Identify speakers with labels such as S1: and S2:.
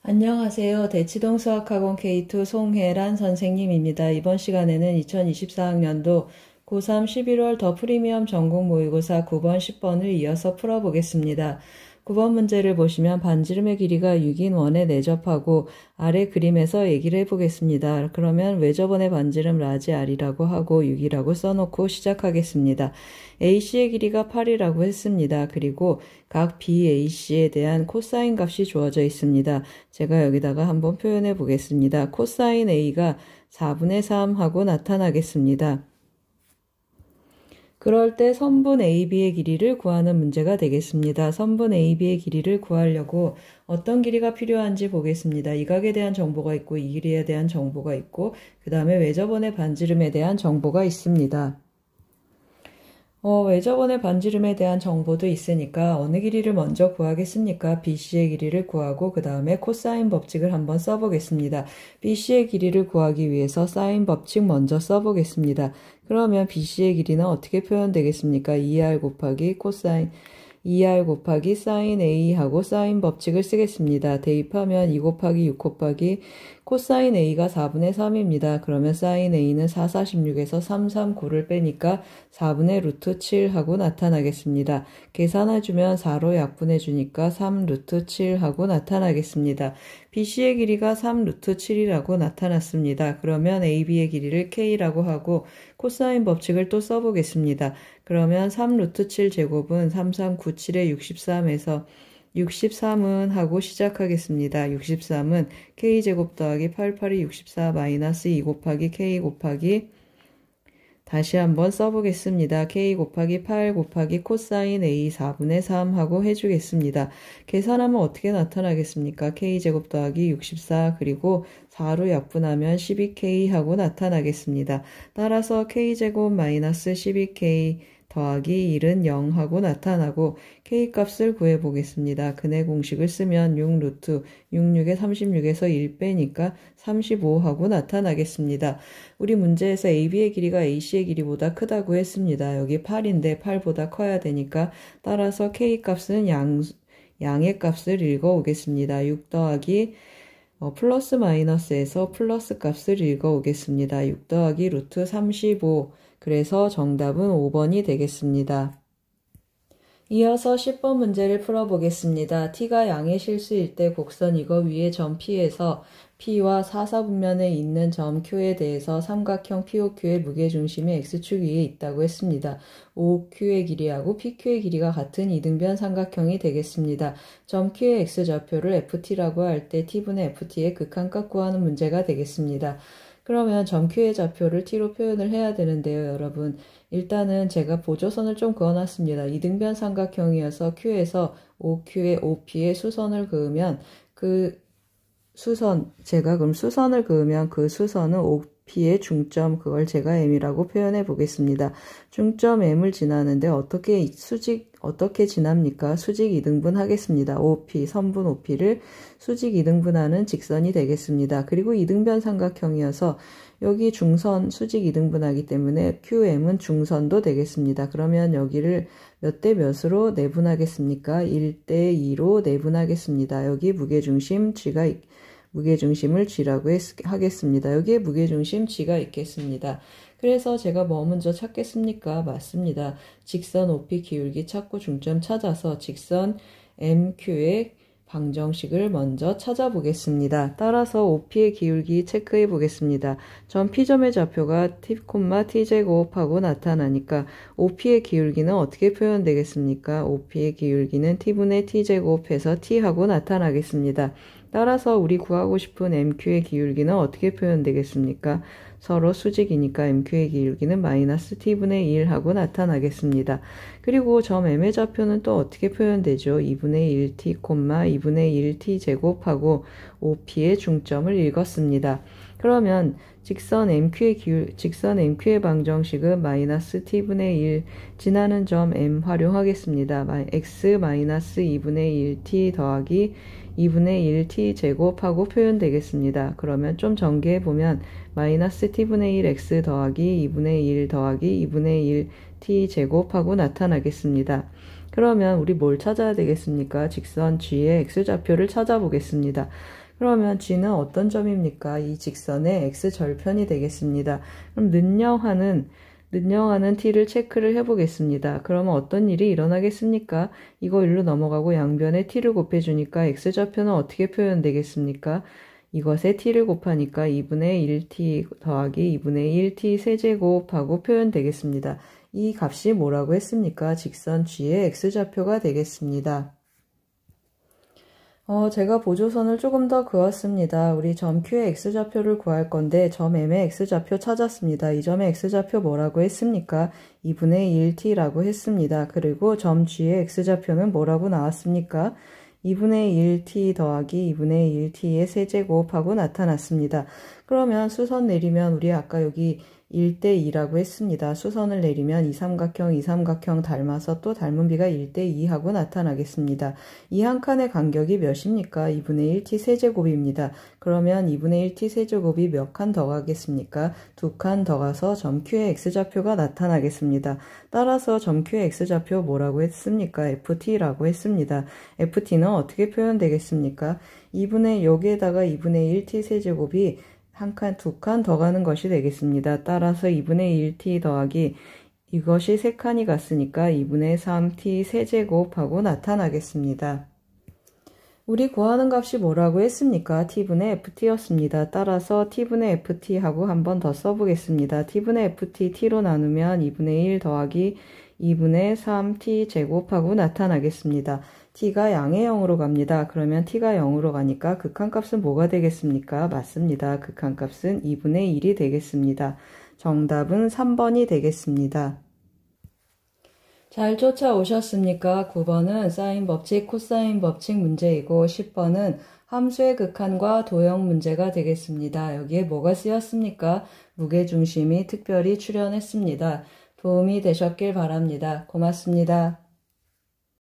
S1: 안녕하세요. 대치동 수학학원 K2 송혜란 선생님입니다. 이번 시간에는 2024학년도 고3 11월 더 프리미엄 전국 모의고사 9번, 10번을 이어서 풀어보겠습니다. 9번 문제를 보시면 반지름의 길이가 6인 원에 내접하고 아래 그림에서 얘기를 해보겠습니다. 그러면 왜 저번에 반지름 라지 R이라고 하고 6이라고 써놓고 시작하겠습니다. AC의 길이가 8이라고 했습니다. 그리고 각 BAC에 대한 코사인 값이 주어져 있습니다. 제가 여기다가 한번 표현해 보겠습니다. 코사인 A가 4분의 3 하고 나타나겠습니다. 그럴 때 선분 AB의 길이를 구하는 문제가 되겠습니다. 선분 AB의 길이를 구하려고 어떤 길이가 필요한지 보겠습니다. 이 각에 대한 정보가 있고 이 길이에 대한 정보가 있고 그 다음에 외접원의 반지름에 대한 정보가 있습니다. 외접원의 반지름에 대한 정보도 있으니까 어느 길이를 먼저 구하겠습니까? BC의 길이를 구하고 그 다음에 코사인 법칙을 한번 써보겠습니다. BC의 길이를 구하기 위해서 사인 법칙 먼저 써보겠습니다. 그러면 BC의 길이는 어떻게 표현되겠습니까? 2R 곱하기 코사인 2R 곱하기 사인 A하고 사인 법칙을 쓰겠습니다. 대입하면 2 곱하기 6 곱하기 코사인 A가 4분의 3입니다. 그러면 사인 A는 4, 46에서 3, 3, 9를 빼니까 4분의 루트 7 하고 나타나겠습니다. 계산해주면 4로 약분해주니까 3 루트 7 하고 나타나겠습니다. BC의 길이가 3 루트 7이라고 나타났습니다. 그러면 AB의 길이를 K라고 하고 코사인 법칙을 또 써보겠습니다. 그러면 3 루트 7 제곱은 3, 3, 9, 7에 63에서 63은 하고 시작하겠습니다. 63은 K제곱 더하기 8, 8이 64 마이너스 2 곱하기 K 곱하기 다시 한번 써보겠습니다. K 곱하기 8 곱하기 코사인 A 4분의 3 하고 해주겠습니다. 계산하면 어떻게 나타나겠습니까? K제곱 더하기 64 그리고 4로 약분하면 12K 하고 나타나겠습니다. 따라서 K제곱 마이너스 12K 더하기 1은 0 하고 나타나고 K값을 구해보겠습니다. 근해 공식을 쓰면 6 루트 66에 36에서 1 빼니까 35 하고 나타나겠습니다. 우리 문제에서 AB의 길이가 AC의 길이보다 크다고 했습니다. 여기 8인데 8보다 커야 되니까 따라서 K값은 양의 값을 읽어오겠습니다. 6 더하기 플러스 마이너스에서 플러스 값을 읽어오겠습니다. 6 더하기 루트 35 그래서 정답은 5번이 되겠습니다. 이어서 10번 문제를 풀어보겠습니다. T가 양의 실수일 때 곡선이고 위에 점 P에서 P와 사사분면에 있는 점 Q에 대해서 삼각형 POQ의 무게중심이 X축 위에 있다고 했습니다. OQ의 길이하고 PQ의 길이가 같은 이등변 삼각형이 되겠습니다. 점 Q의 X좌표를 FT라고 할 때 T분의 FT의 극한값 구하는 문제가 되겠습니다. 그러면 점 Q의 좌표를 T로 표현을 해야 되는데요, 여러분. 일단은 제가 보조선을 좀 그어놨습니다. 이등변 삼각형이어서 Q에서 OQ에 OP에 수선을 그으면 제가 그럼 수선을 그으면 그 수선은 OP의 중점, 그걸 제가 M이라고 표현해 보겠습니다. 중점 M을 지나는데 어떻게 지납니까? 수직 이등분 하겠습니다. OP, 선분 OP를 수직 이등분하는 직선이 되겠습니다. 그리고 이등변 삼각형이어서 여기 중선 수직 이등분하기 때문에 QM은 중선도 되겠습니다. 그러면 여기를 몇 대 몇으로 내분하겠습니까? 1대 2로 내분하겠습니다. 여기 무게중심을 G라고 하겠습니다. 여기에 무게중심 G가 있겠습니다. 그래서 제가 뭐 먼저 찾겠습니까? 맞습니다. 직선 OP 기울기 찾고 중점 찾아서 직선 MQ의 방정식을 먼저 찾아보겠습니다. 따라서 OP의 기울기 체크해 보겠습니다. 점 P점의 좌표가 T, T제곱하고 나타나니까 OP의 기울기는 어떻게 표현되겠습니까? OP의 기울기는 T분의 T제곱해서 T하고 나타나겠습니다. 따라서 우리 구하고 싶은 MQ의 기울기는 어떻게 표현되겠습니까? 서로 수직이니까 MQ의 기울기는 마이너스 T분의 1 하고 나타나겠습니다. 그리고 점 M의 좌표는 또 어떻게 표현되죠? 2분의 1T, 2분의 1T 제곱하고 OP의 중점을 읽었습니다. 그러면 직선 MQ의 방정식은 마이너스 T분의 1 지나는 점 M 활용하겠습니다. X 마이너스 2분의 1T 더하기 2분의 1T 제곱하고 표현되겠습니다. 그러면 좀 전개해보면 마이너스 T분의 1 X 더하기 2분의 1 더하기 2분의 1 T 제곱하고 나타나겠습니다. 그러면 우리 뭘 찾아야 되겠습니까? 직선 G의 X좌표를 찾아보겠습니다. 그러면 g는 어떤 점입니까? 이 직선의 x절편이 되겠습니다. 그럼 는영하는 t를 체크를 해보겠습니다. 그러면 어떤 일이 일어나겠습니까? 이거 일로 넘어가고 양변에 t를 곱해주니까 x좌표는 어떻게 표현되겠습니까? 이것에 t를 곱하니까 2분의 1t 더하기 2분의 1t 세제곱하고 표현되겠습니다. 이 값이 뭐라고 했습니까? 직선 g의 x좌표가 되겠습니다. 제가 보조선을 조금 더 그었습니다. 우리 점 Q의 x좌표를 구할 건데 점 M의 x좌표 찾았습니다. 이 점의 x좌표 뭐라고 했습니까? 2분의 1t라고 했습니다. 그리고 점 G의 x좌표는 뭐라고 나왔습니까? 2분의 1t 더하기 2분의 1t의 세제곱하고 나타났습니다. 그러면 수선 내리면 우리 아까 여기 1대2라고 했습니다. 수선을 내리면 이 삼각형 닮아서 또 닮은 비가 1대2하고 나타나겠습니다. 이 한 칸의 간격이 몇입니까? 2분의 1t 세제곱입니다. 그러면 2분의 1t 세제곱이 몇 칸 더 가겠습니까? 2칸 더 가서 점 Q의 x좌표가 나타나겠습니다. 따라서 점 Q의 x좌표 뭐라고 했습니까? ft라고 했습니다. ft는 어떻게 표현되겠습니까? 여기에다가 2분의 1t 세제곱이 두 칸 더 가는 것이 되겠습니다. 따라서 2분의 1t 더하기 이것이 3칸이 갔으니까 2분의 3t 세제곱하고 나타나겠습니다. 우리 구하는 값이 뭐라고 했습니까? t분의 ft였습니다. 따라서 t분의 ft하고 한 번 더 써보겠습니다. t분의 ft t로 나누면 2분의 1 더하기 2분의 3t 제곱하고 나타나겠습니다. t가 양의 0으로 갑니다. 그러면 t가 0으로 가니까 극한값은 뭐가 되겠습니까? 맞습니다. 극한값은 2분의 1이 되겠습니다. 정답은 3번이 되겠습니다. 잘 쫓아오셨습니까? 9번은 사인 법칙, 코사인 법칙 문제이고 10번은 함수의 극한과 도형 문제가 되겠습니다. 여기에 뭐가 쓰였습니까? 무게중심이 특별히 출연했습니다. 도움이 되셨길 바랍니다. 고맙습니다.